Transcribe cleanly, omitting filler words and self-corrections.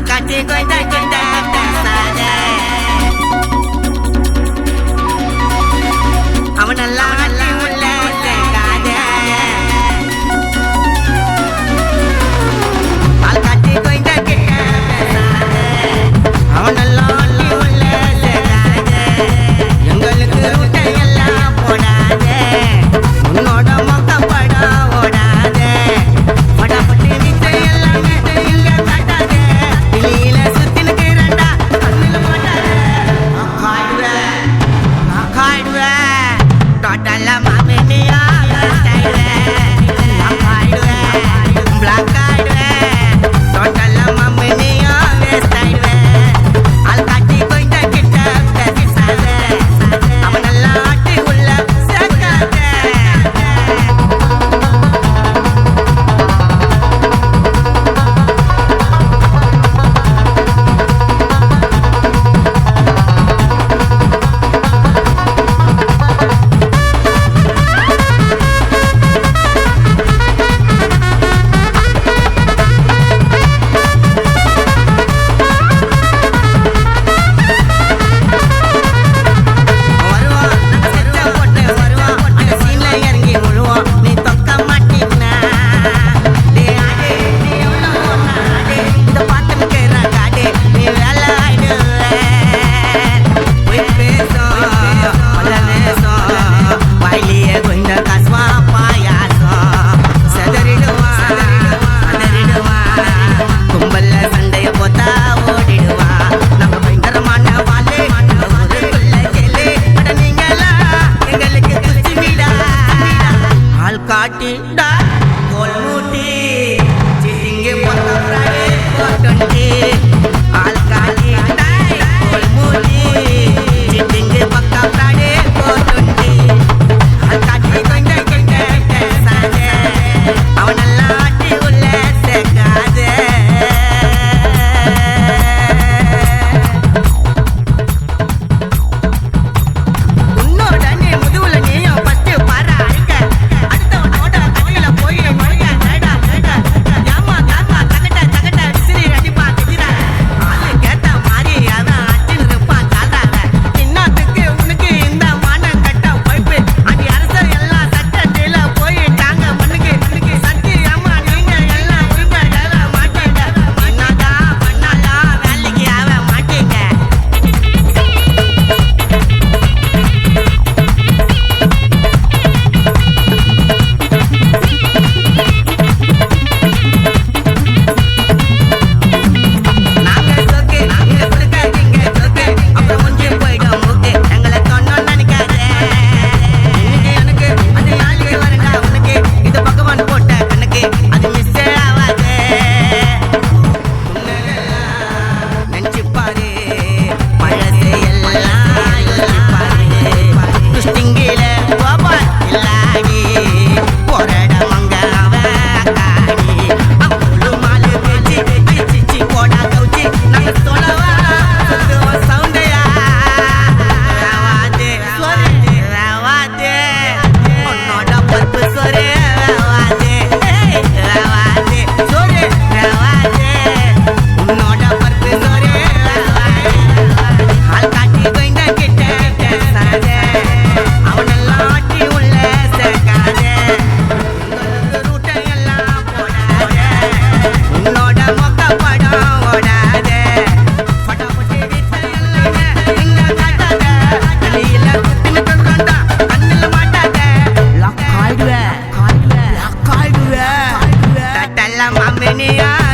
காட்டி கொண்ட கொண்ட பேசாத அவனெல்லாம் உள்ள சேர்க்காத பால் காட்டி கொண்ட கிட்ட பேசாத அவனெல்லாம் உள்ள சேர்க்காத எங்களுக்கு ரூட்டை எல்லாம் போடாத உன்னோட மொக்கப்படம் ஓடாத படப்பட்டு நிச்சய எல்லாமே இங்க காட்டாத வெளியில சுத்தினுக்கு ரெண்டா கண்ணில் மாட்டாத நான் காயிடுவேன் டோட்டலா மாமினியா நான் காயிடுவேன் பிளாக் ஆயிடுவேன் டோட்டலா மாமினியா வேஸ்ட் ஆயிடுவேன் ஆள் காட்டி கொண்ட கிட்ட பேசாத அவனெல்லாம் ஆட்டி உள்ள சேர்க்காத காட்டிடா கோல் மூட்டி சிட்டிங்க போட்டே போட்டே ஆள் காட்டிடா கோல் மூட்டி சிட்டிங்க பக்கப்ராடே போட்டே ஆள் காட்டி கொண்ட கொண்ட பேசாத அவனெல்லாம் ஆட்டி உள்ள சேர்க்காத உன்னோட நீ முதுகுல நீயும் பத்து பாரா Mama,